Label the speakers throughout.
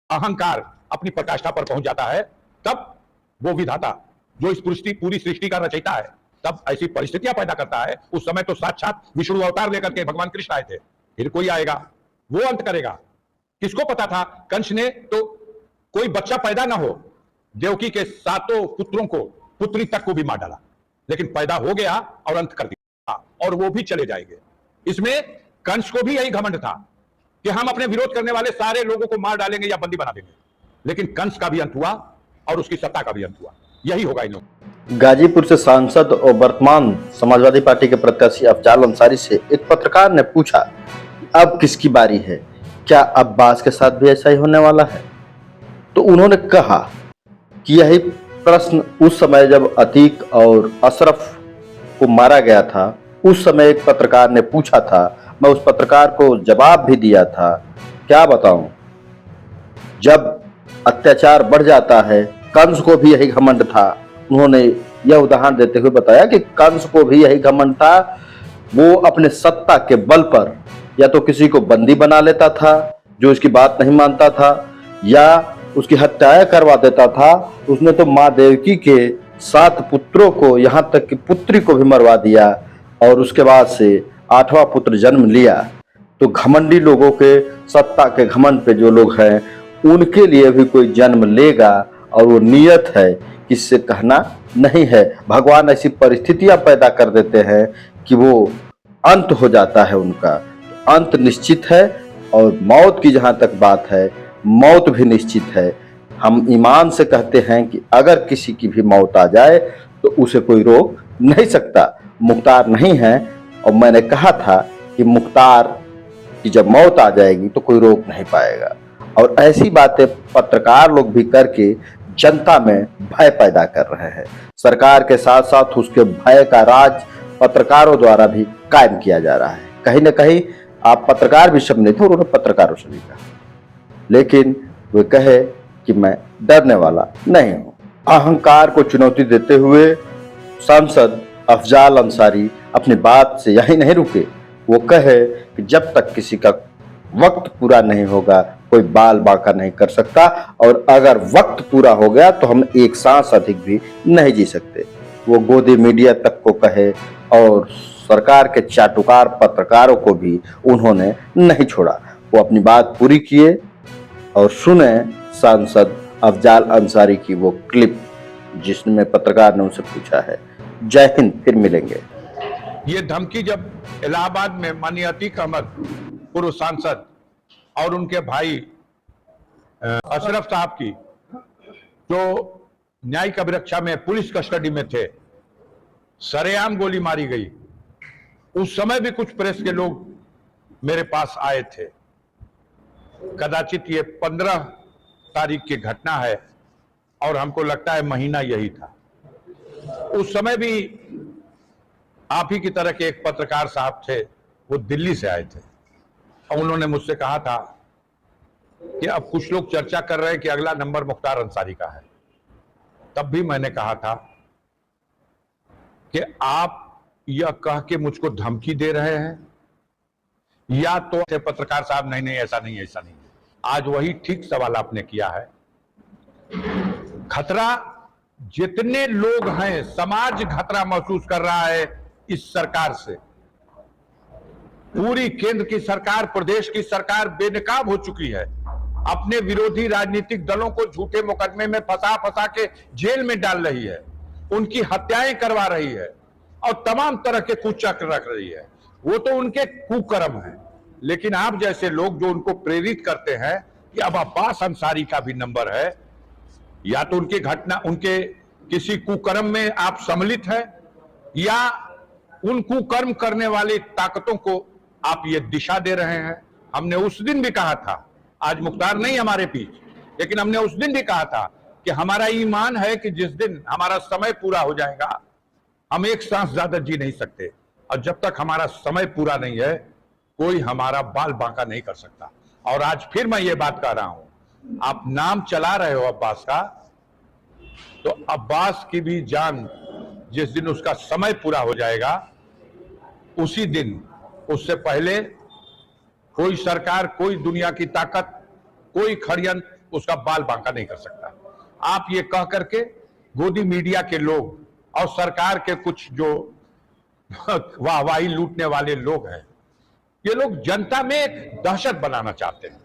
Speaker 1: अहंकार अपनी पराकाष्ठा पर पहुंच जाता है, तब वो विधाता जो इस पूरी सृष्टि का रचयिता है, तब ऐसी परिस्थितियां पैदा करता है। उस समय तो साक्षात विष्णु अवतार लेकर के भगवान कृष्ण आए थे, फिर कोई आएगा वो अंत करेगा। किसको पता था कंस ने तो कोई बच्चा पैदा ना हो, देवकी के 7 पुत्रों को, पुत्री तक को भी मार डाला, लेकिन पैदा हो गया और अंत कर दिया, और वो भी चले जाएंगे। इसमें कंस को भी यही घमंड था कि हम अपने विरोध करने वाले सारे लोगों को मार डालेंगे या बंदी बना देंगे, लेकिन कंस का भी अंत हुआ और उसकी सत्ता का भी अंत हुआ। यही होगा इन लोगों।
Speaker 2: गाजीपुर से सांसद और वर्तमान समाजवादी पार्टी के प्रत्याशी अफजाल अंसारी से एक पत्रकार ने पूछा, अब किसकी बारी है, क्या अब्बास के साथ भी ऐसा ही होने वाला है? तो उन्होंने कहा कि यही प्रश्न उस समय जब अतीक और अशरफ को मारा गया था, उस समय एक पत्रकार ने पूछा था। मैं उस पत्रकार को जवाब भी दिया था। क्या बताऊं, जब अत्याचार बढ़ जाता है, कंस को भी यही घमंड था। उन्होंने यह उदाहरण देते हुए बताया कि कंस को भी यही घमंड था। वो अपने सत्ता के बल पर या तो किसी को बंदी बना लेता था जो उसकी बात नहीं मानता था, या उसकी हत्याएं करवा देता था। उसने तो माँ देवकी के 7 पुत्रों को, यहाँ तक कि पुत्री को भी मरवा दिया, और उसके बाद से 8वां पुत्र जन्म लिया। तो घमंडी लोगों के, सत्ता के घमंड पे जो लोग हैं, उनके लिए भी कोई जन्म लेगा, और वो नियत है, किससे कहना नहीं है। भगवान ऐसी परिस्थितियां पैदा कर देते हैं कि वो अंत हो जाता है उनका। अंत निश्चित है, और मौत की जहां तक बात है, मौत भी निश्चित है। हम ईमान से कहते हैं कि अगर किसी की भी मौत आ जाए तो उसे कोई रोक नहीं सकता। मुख्तार नहीं है, और मैंने कहा था कि मुख्तार की जब मौत आ जाएगी तो कोई रोक नहीं पाएगा। और ऐसी बातें पत्रकार लोग भी करके जनता में भय पैदा कर रहे हैं। सरकार के साथ साथ उसके भय का राज पत्रकारों द्वारा भी कायम किया जा रहा है। कहीं ना कहीं आप पत्रकार भी सम्मिलित थे, और उन्होंने पत्रकारों से भी कहा, लेकिन वे कहे कि मैं डरने वाला नहीं हूं। अहंकार को चुनौती देते हुए सांसद अफजाल अंसारी अपनी बात से यही नहीं रुके। वो कहे कि जब तक किसी का वक्त पूरा नहीं होगा, कोई बाल बांका नहीं कर सकता, और अगर वक्त पूरा हो गया तो हम एक सांस अधिक भी नहीं जी सकते। वो गोदी मीडिया तक को कहे, और सरकार के चाटुकार पत्रकारों को भी उन्होंने नहीं छोड़ा। वो अपनी बात पूरी किए, और सुने सांसद अफजाल अंसारी की वो क्लिप जिसमें पत्रकार ने उनसे पूछा है। जय हिंद, फिर मिलेंगे।
Speaker 1: ये धमकी जब इलाहाबाद में माननीय अतीक अहमद पूर्व सांसद और उनके भाई अशरफ साहब की, जो न्यायिक अभिरक्षा में पुलिस कस्टडी में थे, सरेआम गोली मारी गई, उस समय भी कुछ प्रेस के लोग मेरे पास आए थे। कदाचित ये 15 तारीख की घटना है, और हमको लगता है महीना यही था। उस समय भी आप ही की तरह के एक पत्रकार साहब थे, वो दिल्ली से आए थे, और उन्होंने मुझसे कहा था कि अब कुछ लोग चर्चा कर रहे हैं कि अगला नंबर मुख्तार अंसारी का है। तब भी मैंने कहा था कि आप यह कह के मुझको धमकी दे रहे हैं, या तो पत्रकार साहब नहीं नहीं ऐसा नहीं, ऐसा नहीं। आज वही ठीक सवाल आपने किया है। खतरा, जितने लोग हैं, समाज खतरा महसूस कर रहा है इस सरकार से। पूरी केंद्र की सरकार, प्रदेश की सरकार बेनकाब हो चुकी है। अपने विरोधी राजनीतिक दलों को झूठे मुकदमे में फंसा फंसा के जेल में डाल रही है, उनकी हत्याएं करवा रही है, और तमाम तरह के कुचक्र रख रही है। वो तो उनके कुकर्म है, लेकिन आप जैसे लोग जो उनको प्रेरित करते हैं कि अब अब्बास अंसारी का भी नंबर है, या तो उनकी घटना, उनके किसी कुकर्म में आप सम्मिलित हैं, या उन कुकर्म करने वाली ताकतों को आप ये दिशा दे रहे हैं। हमने उस दिन भी कहा था, आज मुख्तार नहीं हमारे बीच, लेकिन हमने उस दिन भी कहा था कि हमारा ईमान है कि जिस दिन हमारा समय पूरा हो जाएगा, हम एक सांस ज्यादा जी नहीं सकते, और जब तक हमारा समय पूरा नहीं है, कोई हमारा बाल बांका नहीं कर सकता। और आज फिर मैं ये बात कह रहा हूं, आप नाम चला रहे हो अब्बास का, तो अब्बास की भी जान जिस दिन उसका समय पूरा हो जाएगा, उसी दिन, उससे पहले कोई सरकार, कोई दुनिया की ताकत, कोई षड्यंत्र उसका बाल बांका नहीं कर सकता। आप ये कह करके गोदी मीडिया के लोग और सरकार के कुछ जो वाहवाही लूटने वाले लोग हैं, ये लोग जनता में एक दहशत बनाना चाहते हैं,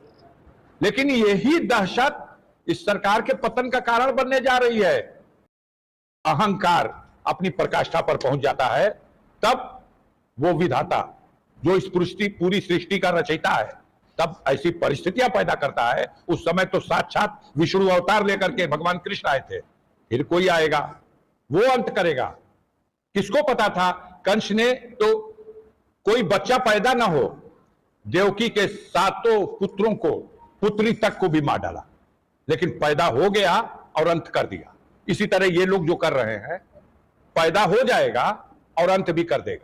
Speaker 1: लेकिन यही दहशत इस सरकार के पतन का कारण बनने जा रही है। अहंकार अपनी पराकाष्ठा पर पहुंच जाता है, तब वो विधाता जो इस पूरी सृष्टि का रचयिता है, तब ऐसी परिस्थितियां पैदा करता है। उस समय तो साक्षात विष्णु अवतार लेकर के भगवान कृष्ण आए थे, फिर कोई आएगा वो अंत करेगा। किसको पता था कंस ने तो कोई बच्चा पैदा ना हो, देवकी के 7 पुत्रों को, पुत्री तक को भी मार डाला, लेकिन पैदा हो गया और अंत कर दिया। इसी तरह ये लोग जो कर रहे हैं, पैदा हो जाएगा और अंत भी कर देगा।